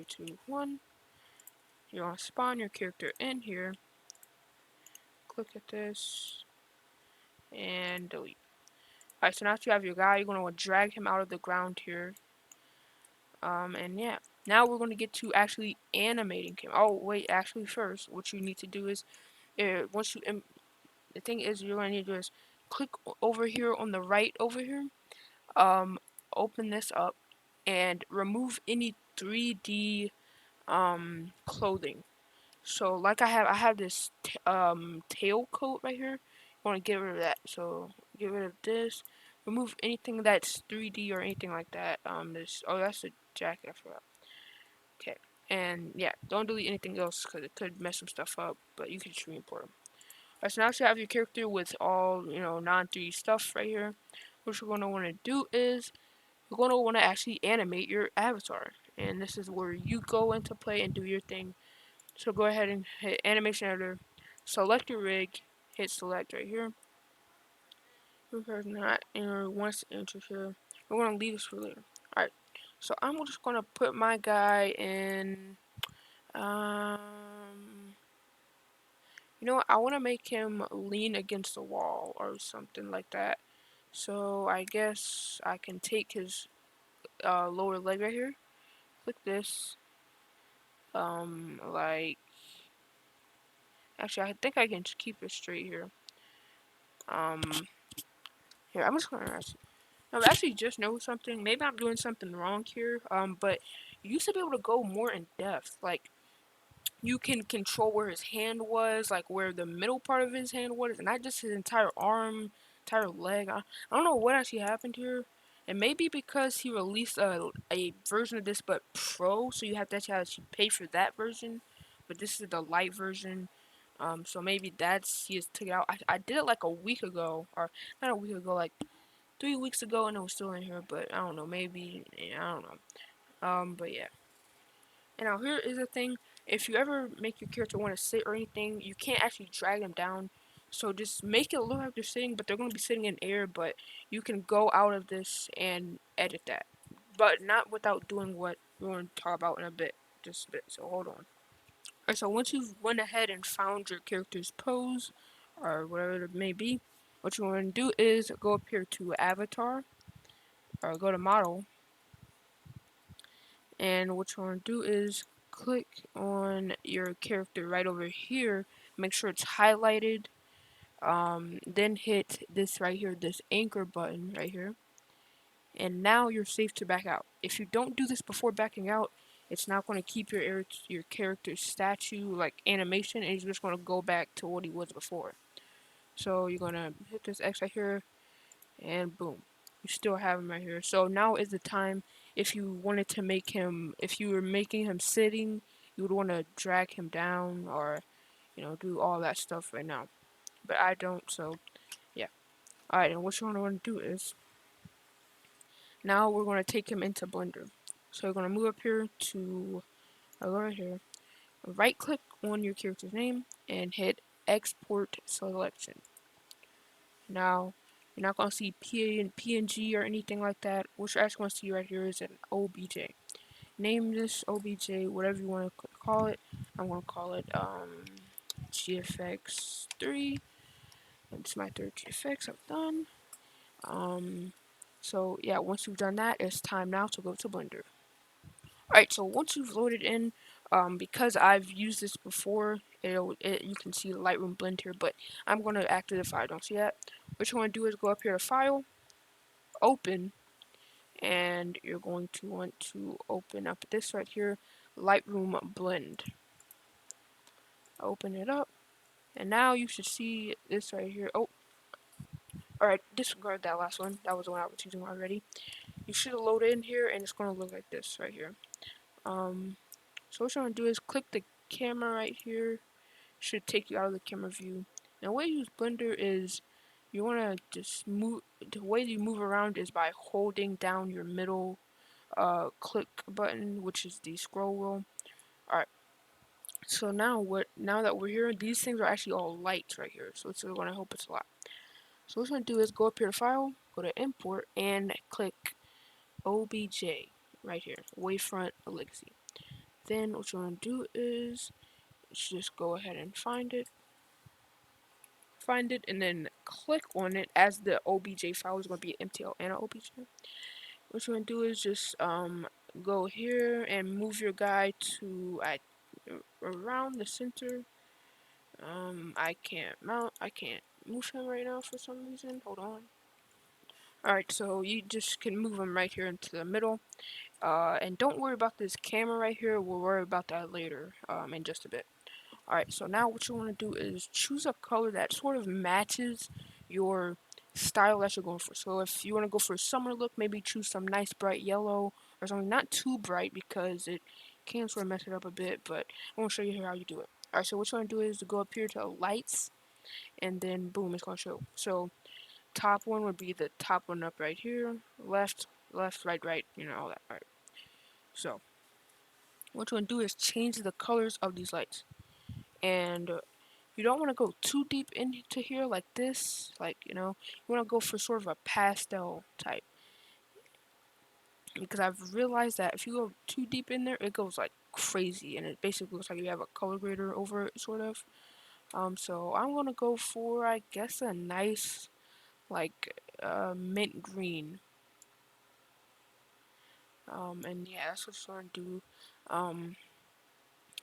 3, 2, 1. You're gonna spawn your character in here. Click at this and delete. Alright, so now that you have your guy, you're gonna drag him out of the ground here. And yeah, now we're gonna get to actually animating him. Oh wait, actually first, what you need to do is, once you the thing is you're gonna need to do is click over here on the right over here. Um, Open this up and remove any 3D clothing. So like I have this tail coat right here. I want to get rid of that. So get rid of this. Remove anything that's 3D or anything like that. This that's a jacket. I forgot. Okay. And yeah, don't delete anything else because it could mess some stuff up. But you can just re-import them. Alright, so now you have your character with all non-3D stuff right here. What you're gonna want to do is you're gonna want to actually animate your avatar, and this is where you go into play and do your thing. So go ahead and hit animation editor, select your rig, hit select right here. Because not wants to enter here. We're gonna leave this for later. Alright. So I'm just gonna put my guy in you know what, I wanna make him lean against the wall or something like that. So I guess I can take his lower leg right here. Click this. Like actually I think I can just keep it straight here. Um Here, I'm just gonna ask. I've actually just noticed something. Maybe I'm doing something wrong here. But you used to be able to go more in depth. Like you can control where his hand was, like where the middle part of his hand was, and not just his entire arm, entire leg. I don't know what actually happened here. And maybe because he released a version of this, but pro, so you have to actually pay for that version. But this is the light version. So maybe that's he just took it out. I did it like a week ago, or not a week ago, like 3 weeks ago, and it was still in here. But I don't know, maybe I don't know. But yeah. And now here is the thing: if you ever make your character want to sit or anything, you can't actually drag them down. So just make it look like they're sitting, but they're gonna be sitting in air. But you can go out of this and edit that, but not without doing what we're gonna talk about in a bit, just a bit. So hold on. Alright, so once you've went ahead and found your character's pose, or whatever it may be, what you want to do is go up here to Avatar, or go to Model, and what you want to do is click on your character right over here, make sure it's highlighted, then hit this right here, this anchor button right here, and now you're safe to back out. If you don't do this before backing out, it's not going to keep your character's statue like animation, and he's just going to go back to what he was before. So you're going to hit this X right here, and boom, you still have him right here. So now is the time. If you wanted to make him, if you were making him sitting, you would want to drag him down, or do all that stuff right now. But I don't, so yeah. Alright, and what you want to do is now we're going to take him into Blender. So we're going to move up here to right here, right click on your character's name and hit export selection. Now, you're not going to see PNG or anything like that. What you're actually going to see right here is an OBJ. Name this OBJ, whatever you want to call it. I'm going to call it GFX3. It's my third GFX. I'm done. So yeah, once you've done that, it's time now to go to Blender. Alright, so once you've loaded in, because I've used this before, you can see the Lightroom blend here, but I'm going to activate if I don't see that. What you want to do is go up here to File, Open, and you're going to want to open up this right here, Lightroom Blend. Open it up, and now you should see this right here. Oh, alright, disregard that last one. That was the one I was using already. You should load in here, and it's going to look like this right here. So what you want to do is click the camera right here. Should take you out of the camera view. Now, the way you use Blender is you want to just move. The way you move around is by holding down your middle click button, which is the scroll wheel. Alright. So now that we're here, these things are actually all lights right here. So it's going to help us a lot. So what we're going to do is go up here to File, go to Import, and click OBJ right here, Wavefront Legacy. Then what you want to do is just go ahead and find it, and then click on it. As the OBJ file is going to be an MTL and an OBJ. What you want to do is just go here and move your guy to around the center. I can't move him right now for some reason. Hold on. Alright, so you just can move him right here into the middle. And don't worry about this camera right here. We'll worry about that later in just a bit. Alright, so now what you want to do is choose a color that sort of matches your style that you're going for. So if you want to go for a summer look, maybe choose some nice bright yellow or something. Not too bright because it can sort of mess it up a bit, but I want to show you here how you do it. Alright, so what you want to do is to go up here to lights, and then boom, it's going to show. So top one would be the top one up right here. Left, left, right, right, you know, all that. Alright, so what you want to do is change the colors of these lights. And you don't want to go too deep into here like this, like, you know, you want to go for sort of a pastel type. Because I've realized that if you go too deep in there, it goes like crazy, and it basically looks like you have a color grader over it, sort of. So I'm gonna go for, I guess, a nice, like, mint green. And yeah, that's what you want to do. Um,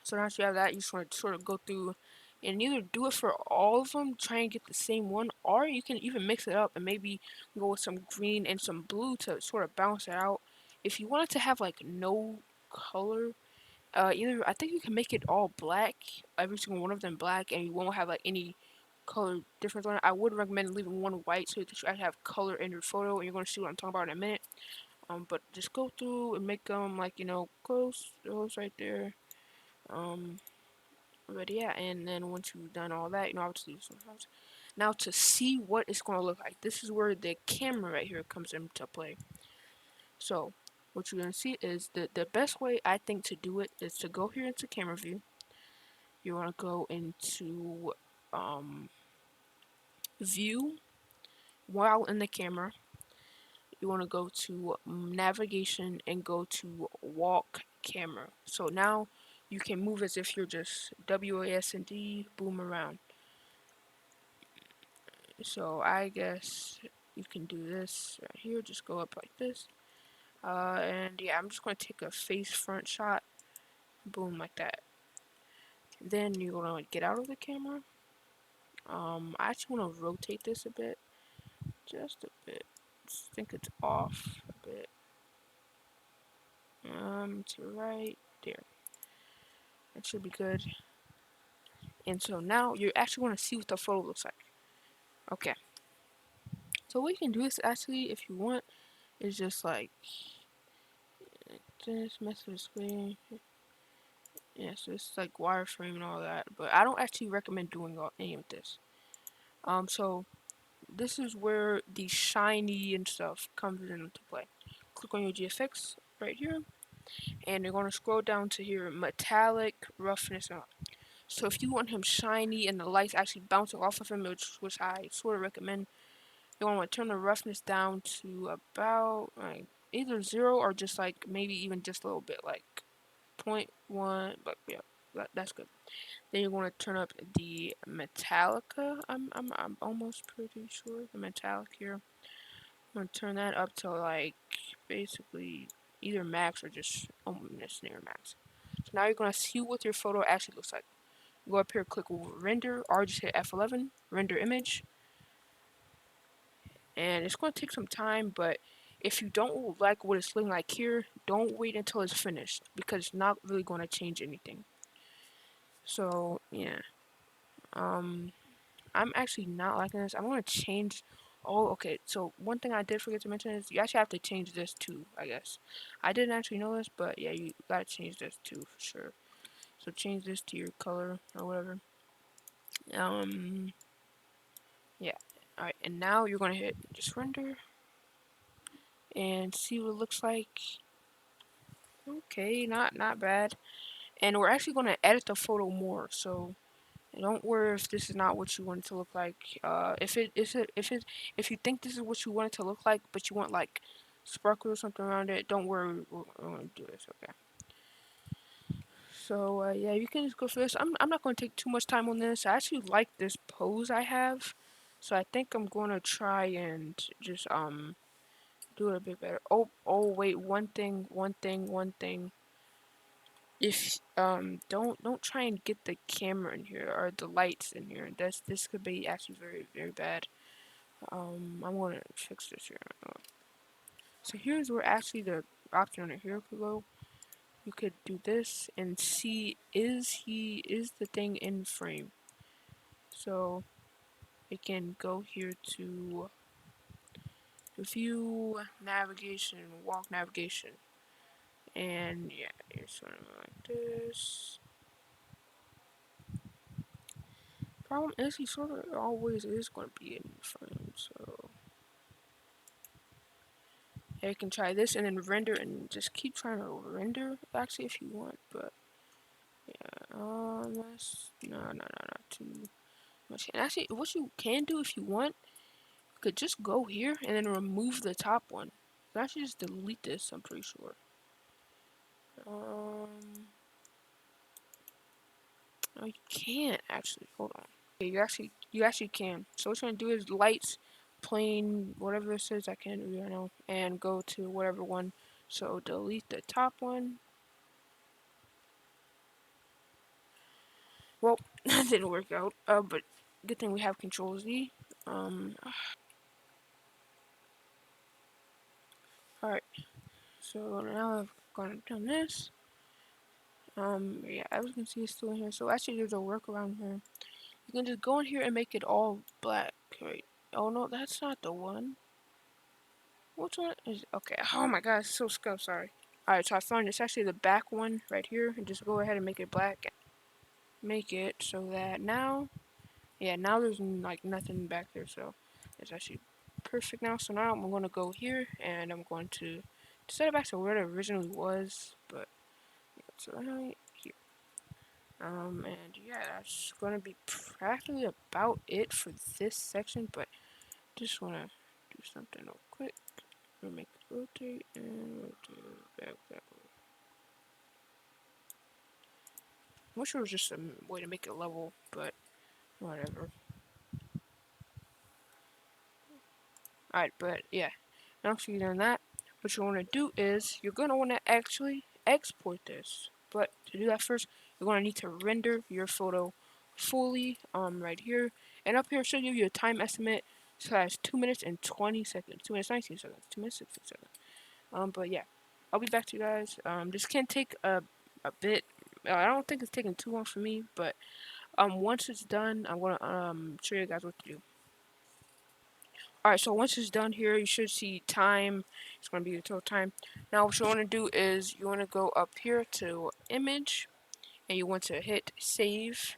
So once you have that, you just want to sort of go through and either do it for all of them, try and get the same one, or you can even mix it up and maybe go with some green and some blue to sort of balance it out. If you want it to have like no color, either I think you can make it all black, every single one of them black, and you won't have like any color difference on it. I would recommend leaving one white so that you actually have color in your photo, and you're going to see what I'm talking about in a minute. But just go through and make them like, you know, close those right there. Um, but yeah, and then once you've done all that, you know, obviously sometimes. Now to see what it's going to look like, this is where the camera right here comes into play. So what you're going to see is the best way I think to do it is to go here into camera view. You want to go into view while in the camera. You want to go to navigation and go to walk camera. So now you can move as if you're just WASD, boom around. So I guess you can do this right here. Just go up like this. And yeah, I'm just going to take a face front shot. Boom, like that. Then you're going to get out of the camera. I actually want to rotate this a bit. Just a bit. Just think it's off a bit. To right there. That should be good. And so now you're actually going to see what the photo looks like. Okay. So what you can do is actually, if you want, is just like just mess with the screen. Yeah, so it's like wireframe and all that, but I don't actually recommend doing any of this. So this is where the shiny and stuff comes into play. Click on your GFX right here, and you're gonna scroll down to here, metallic, roughness, and all. So if you want him shiny and the lights actually bouncing off of him, which I sort of recommend, you want to turn the roughness down to about like either 0 or just like maybe even just a little bit, like 0.1, but yeah, that's good. Then you're going to turn up the Metallica. I'm almost pretty sure the metallic here. I'm going to turn that up to like basically either max or just almost near max. So now you're going to see what your photo actually looks like. Go up here, click render, or just hit F11, render image, and it's going to take some time, but if you don't like what it's looking like here, don't wait until it's finished because it's not really going to change anything. So yeah, um, I'm actually not liking this. I'm going to change. Oh, okay. So one thing I did forget to mention is you actually have to change this too, I guess. I didn't actually know this, but yeah, you gotta change this too for sure. So change this to your color or whatever. Um, yeah. All right, and now you're gonna hit just render and see what it looks like. Okay, not bad. And we're actually gonna edit the photo more, so don't worry if this is not what you want it to look like. If you think this is what you want it to look like, but you want like sparkle or something around it, don't worry. We're gonna do this. Okay. So yeah, you can just go for this. I'm not going to take too much time on this. I actually like this pose I have, so I think I'm going to try and just do it a bit better. Oh wait, one thing. If don't try and get the camera in here or the lights in here. This could be actually very bad. I'm gonna fix this here. So here's where actually the option on here could go. You could do this and see is the thing in frame. So it can go here to view navigation, walk navigation, and yeah, it's sort of like this. Problem is, he sort of always is going to be in frame, so yeah, you can try this and then render and just keep trying to render actually if you want, but yeah, that's not too much. And actually, what you can do if you want, you could just go here and then remove the top one. You can actually just delete this, I'm pretty sure. No, you can't actually. Hold on. Yeah, you actually can. So what you're gonna do is lights, plane, whatever it says. I can't read right now, and go to whatever one. So delete the top one. Well, that didn't work out. But good thing we have Control Z. Um, all right. So now I've done this. Yeah, as you can see, it's still in here. So actually, there's a workaround here. You can just go in here and make it all black. Right? Oh no, that's not the one. Which one is okay? Oh my god, it's so scum. Sorry. Alright, so I found it's actually the back one right here, and just go ahead and make it black. Make it so that now, yeah, now there's like nothing back there, so it's actually perfect now. So now I'm gonna go here, and I'm going to set it back to where it originally was, but yeah, so right here. And yeah, that's gonna be practically about it for this section, but just wanna do something real quick. We'll make it rotate and rotate back. I wish there was just a way to make it level, but whatever. Alright, but yeah. Now after you've done that, what you want to do is you're going to want to actually export this. But to do that first, you're going to need to render your photo fully right here. And up here, it should give you a time estimate. So that's 2 minutes and 20 seconds. 2 minutes 19 seconds. 2 minutes 16 seconds. But yeah. I'll be back to you guys. This can take a bit. I don't think it's taking too long for me, but once it's done, I'm gonna show you guys what to do. Alright, so once it's done here, you should see time. It's gonna be the total time. Now what you wanna do is you wanna go up here to image and you want to hit save.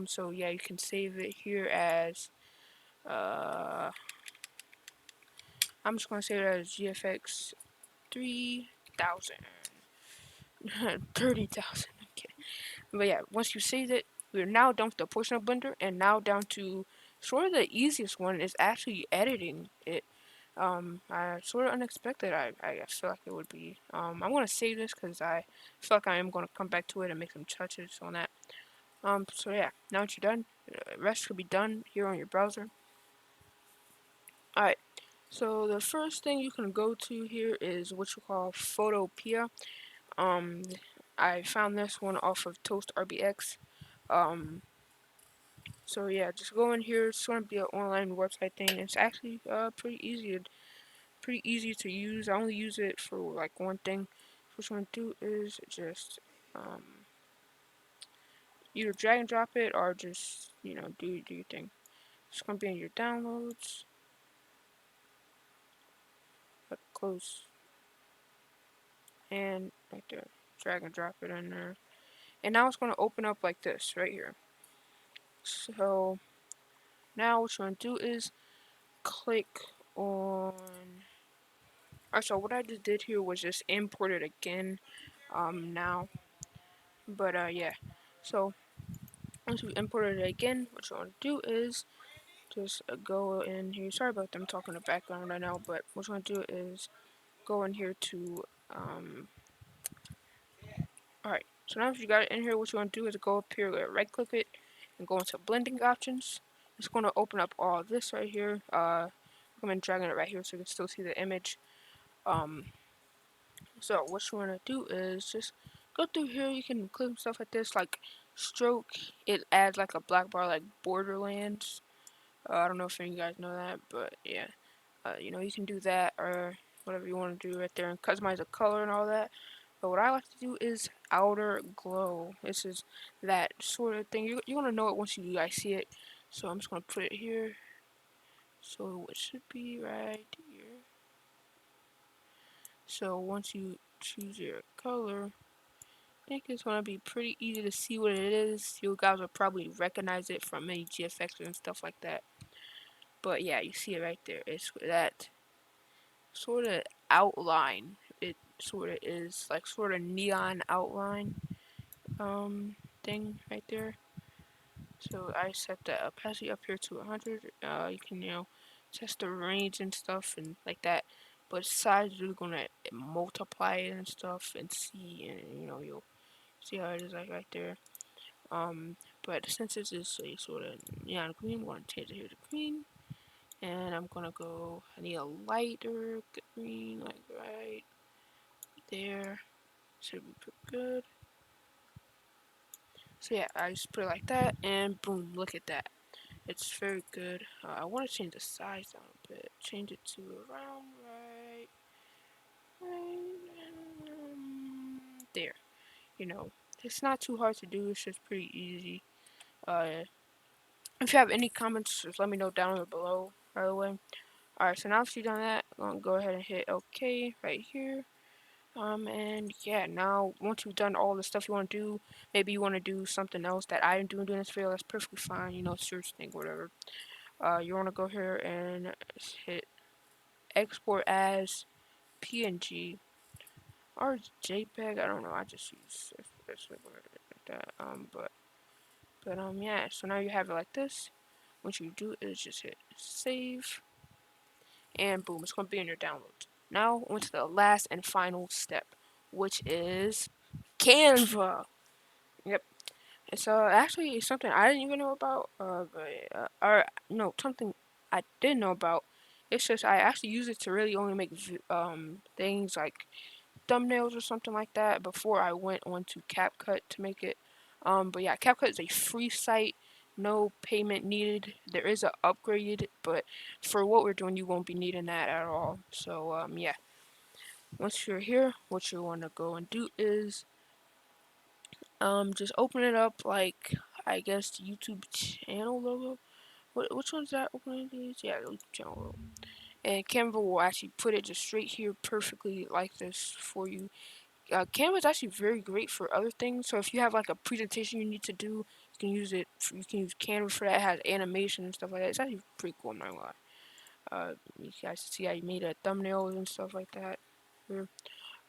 So yeah, you can save it here as I'm just gonna save it as GFX 3000. 30,000. Okay. But yeah, once you save it, we're now done with the portion of Blender, and now down to sort of the easiest one is actually editing it. I sort of unexpected. I feel like it would be. I'm gonna save this because I feel like I am gonna come back to it and make some touches on that. So yeah, now that you're done, the rest could be done here on your browser. Alright, so the first thing you can go to here is what you call Photopea. Um, I found this one off of Toast RBX. So yeah, just go in here. It's gonna be an online website thing. It's actually pretty easy to use. I only use it for like one thing. What you want to do is just either drag and drop it or just do your thing. It's gonna be in your downloads. Close and right there. Drag and drop it in there. And now it's gonna open up like this right here. So now what you want to do is click on. Alright, so what I just did here was just import it again. Now, but yeah. So once we imported it again, what you want to do is just go in here. Sorry about them talking in the background right now, but what you want to do is go in here to Alright, so now if you got it in here, what you want to do is go up here, right click it, and go into blending options. It's going to open up all this right here. I'm dragging it right here so you can still see the image. So what you want to do is just go through here. You can click stuff like this, like stroke. It adds like a black bar, like Borderlands. I don't know if any of you guys know that, but yeah. You know, you can do that or whatever you want to do right there and customize the color and all that. But what I like to do is outer glow. This is that sort of thing. You're going to know it once you guys see it. So I'm just going to put it here. So it should be right here. So once you choose your color, I think it's going to be pretty easy to see what it is. You guys will probably recognize it from many GFX and stuff like that. But yeah, you see it right there. It's that sort of outline. It sort of is like sort of neon outline thing right there. So I set the opacity up here to 100. You can test the range and stuff and like that. But size you're gonna multiply it and stuff and see, and you'll see how it is like right there. But since this is a sort of neon green, I'm gonna change it here to green. And I'm gonna go, I need a lighter green, like right there. Should be pretty good. So yeah, I just put it like that, and boom, look at that. It's very good. I want to change the size down a bit. Change it to around there. You know, it's not too hard to do. It's just pretty easy. If you have any comments, just let me know down below, by the way. Alright, so now if you've done that, I'm going to go ahead and hit OK right here. And yeah, now once you've done all the stuff you want to do, maybe you want to do something else that I didn't do in this video, that's perfectly fine, it's your thing, whatever. You want to go here and hit export as PNG or JPEG, I don't know, I just use this like that, yeah, so now you have it like this. What you do is just hit save, and boom, it's going to be in your downloads. Now, on to the last and final step, which is Canva. Yep. It's actually something I didn't even know about, or no, something I did know about. It's just I actually use it to really only make things like thumbnails or something like that before I went on to CapCut to make it. But yeah, CapCut is a free site, no payment needed. There is a upgrade, but for what we're doing, you won't be needing that at all. So yeah, once you're here, what you want to go and do is just open it up like I guess the YouTube channel logo. Which one's that? Opening these? Yeah, the YouTube channel logo. And Canva will actually put it just straight here perfectly like this for you. Canva is actually very great for other things. So if you have like a presentation you need to do, you can use it. You can use Canva for that. It has animation and stuff like that. It's actually pretty cool, I'm not gonna lie. You guys see how you made a thumbnails and stuff like that. Here.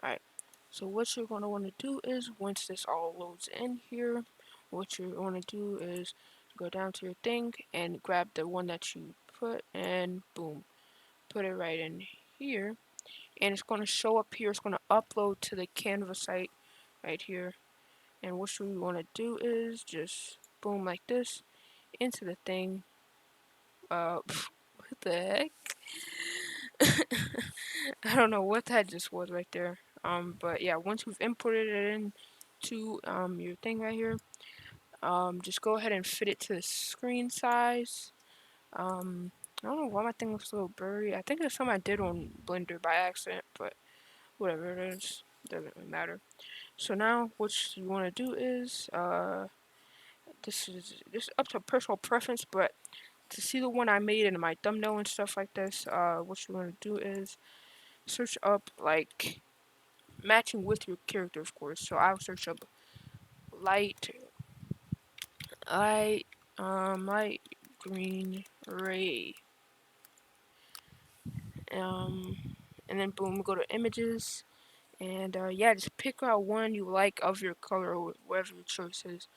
Alright. So what you're gonna want to do is once this all loads in here, what you're gonna do is go down to your thing and grab the one that you put and boom, put it right in here. And it's going to show up here. It's going to upload to the Canva site right here. And what we want to do is just boom like this into the thing. What the heck? I don't know what that just was right there. But yeah, once we've imported it into your thing right here, just go ahead and fit it to the screen size. I don't know why my thing looks a little blurry. I think it's something I did on Blender by accident, but whatever it is, doesn't really matter. So now what you want to do is this is up to personal preference, but to see the one I made in my thumbnail and stuff like this, what you want to do is search up like matching with your character, of course. So I'll search up light, light, light green ray, um, and then boom, go to images, and yeah, just pick out one you like of your color or whatever your choice is.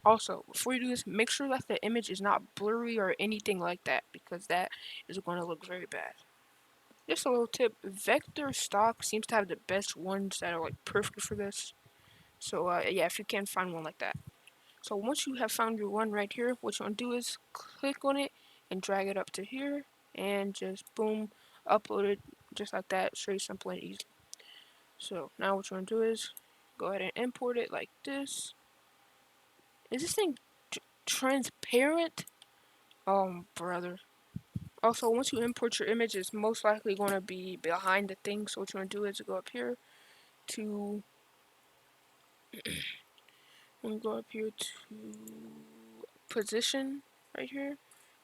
Also, before you do this, make sure that the image is not blurry or anything like that because that is going to look very bad. just a little tip, vector stock seems to have the best ones that are like perfect for this. So yeah, if you can find one like that. So once you have found your one right here, what you want to do is click on it and drag it up to here and just boom, upload it just like that, straight, simple, and easy. So now what you want to do is go ahead and import it like this. Is this thing transparent? Oh, brother. Also, once you import your image, it's most likely going to be behind the thing. So what you want to do is go up here to, go up here to position right here.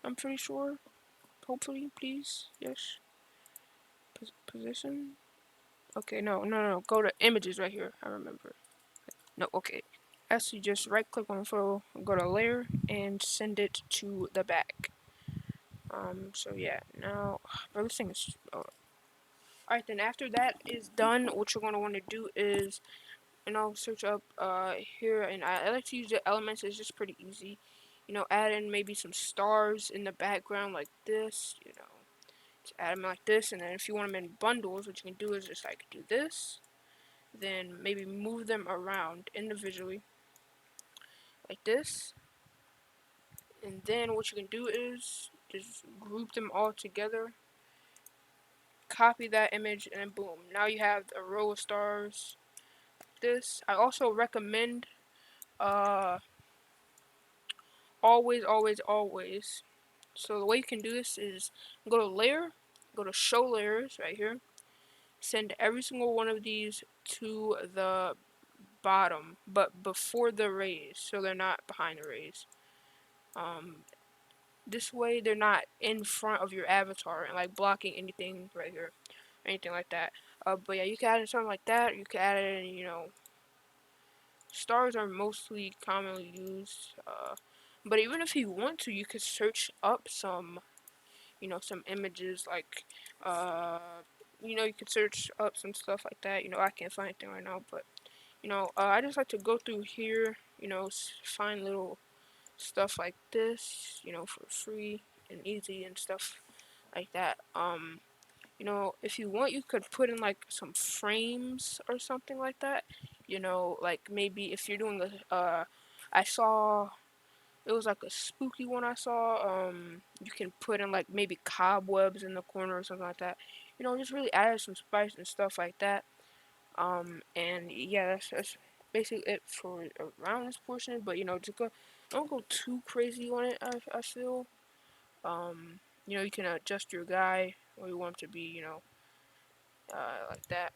I'm pretty sure. Hopefully, please, yes. Position. Okay, no. Go to images right here. I remember. No, okay. Actually, just right click on the photo, go to layer, and send it to the back. So yeah, now, bro, this thing is. Alright, then after that is done, what you're gonna want to do is, search up here, and I like to use the elements. It's just pretty easy. Add in maybe some stars in the background like this. Just add them like this, and then if you want them in bundles, what you can do is just like do this, then maybe move them around individually like this, and then what you can do is just group them all together, copy that image, and then boom, now you have a row of stars like this. I also recommend uh always. So the way you can do this is go to layer, go to show layers right here, send every single one of these to the bottom, but before the rays, so they're not behind the rays. This way they're not in front of your avatar and like blocking anything right here, anything like that. But yeah, you can add in something like that. You can add in, stars are mostly commonly used. But even if you want to, you could search up some images like, uh, you could search up some stuff like that. I can't find anything right now, but I just like to go through here, find little stuff like this, for free and easy and stuff like that. If you want, you could put in like some frames or something like that. Like maybe if you're doing I saw it was like a spooky one I saw. You can put in like maybe cobwebs in the corner or something like that. Just really add some spice and stuff like that. And yeah, that's basically it for around this portion. But just don't go too crazy on it. I feel. You can adjust your guy where you want him to be. Like that.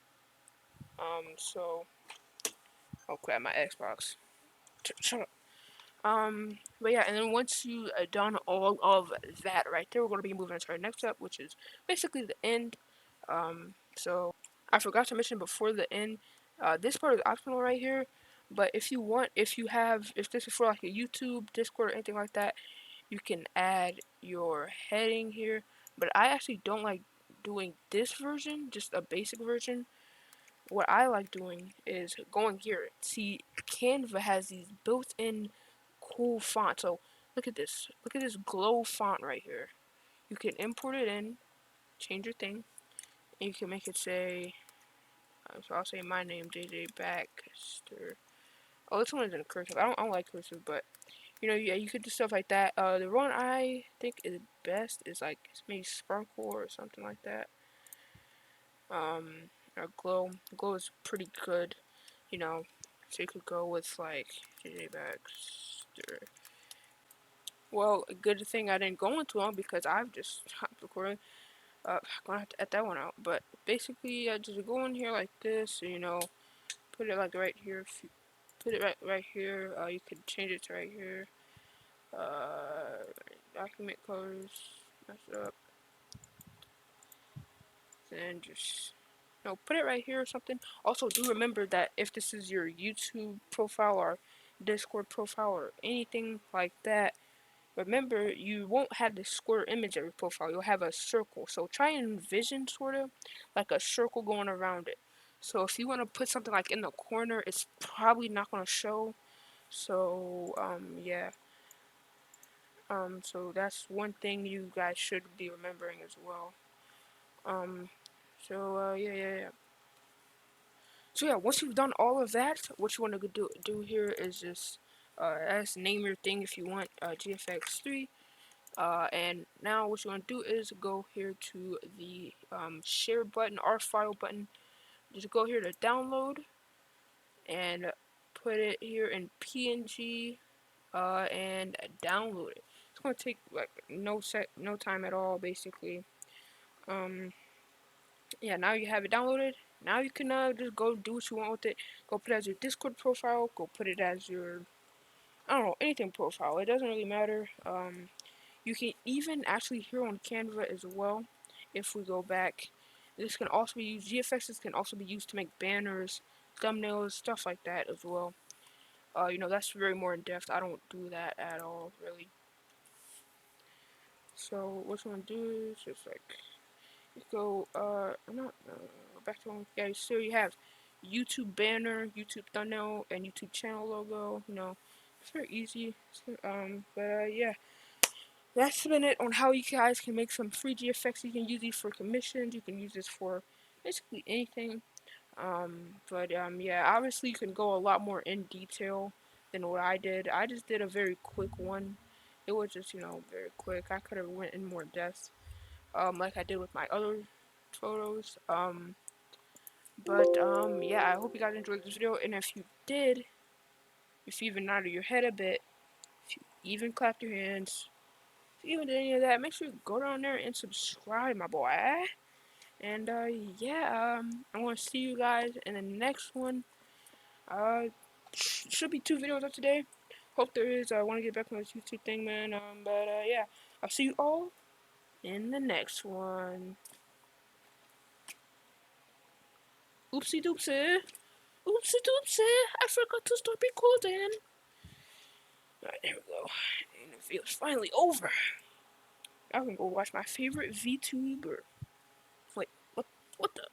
So oh crap, my Xbox. Shut up. But yeah, and then once you done all of that right there, we're gonna be moving to our next step, which is basically the end. So I forgot to mention before the end, this part is optional right here. But if you want, if this is for like a YouTube, Discord, or anything like that, you can add your heading here. But I actually don't like doing this version, just a basic version. What I like doing is going here. See, Canva has these built-in cool fonts. So look at this. Look at this glow font right here. You can import it in, change your thing, and you can make it say, so I'll say my name, JJ Baxter. Oh, this one is in cursive. I don't like cursive, but yeah, you could do stuff like that. The one I think is best is like maybe Sparkle or something like that. Or Glow. Glow is pretty good, you know. So you could go with like JJ Baxter. Well, a good thing I didn't go into them because I've just stopped recording. Gonna have to edit that one out. But basically, I just go in here like this. Put it like right here. Put it right here. You could change it to right here. Document colors. Mess it up. Then just put it right here or something. Also, do remember that if this is your YouTube profile or Discord profile or anything like that, remember you won't have this square image of your profile. You'll have a circle. So try and envision sort of like a circle going around it. So if you want to put something like in the corner, it's probably not going to show. So yeah. So that's one thing you guys should be remembering as well. Um, yeah. So yeah, once you've done all of that, what you want to do here is just name your thing if you want GFX3. And now what you want to do is go here to the share button, our file button. Just go here to download and put it here in PNG and download it. It's gonna take like no time at all basically. Um, yeah, now you have it downloaded. Now you can just go do what you want with it. Go put it as your Discord profile. Go put it as your, I don't know, anything profile. It doesn't really matter. You can even actually here on Canva as well. If we go back, this can also be used. GFXs can also be used to make banners, thumbnails, stuff like that as well. That's very more in depth. I don't do that at all, really. So what you want to do is just like go not back to one. Yeah, so you have YouTube banner, YouTube thumbnail, and YouTube channel logo. It's very easy. But yeah, that's been it on how you guys can make some free GFX. You can use these for commissions. You can use this for basically anything. But yeah, obviously you can go a lot more in detail than what I did. I just did a very quick one. It was just very quick. I could have went in more depth, like I did with my other photos. But yeah, I hope you guys enjoyed this video. And if you did, if you even nodded your head a bit, if you even clapped your hands, if you even did any of that, make sure you go down there and subscribe, my boy. And yeah, I'm gonna see you guys in the next one. Uh, should be 2 videos up today. Hope there is. I want to get back on this YouTube thing, man. But yeah, I'll see you all in the next one. Oopsie doopsie. Oopsie doopsie. I forgot to start recording. Alright, there we go. And the video's finally over. I can go watch my favorite VTuber. Wait, what the?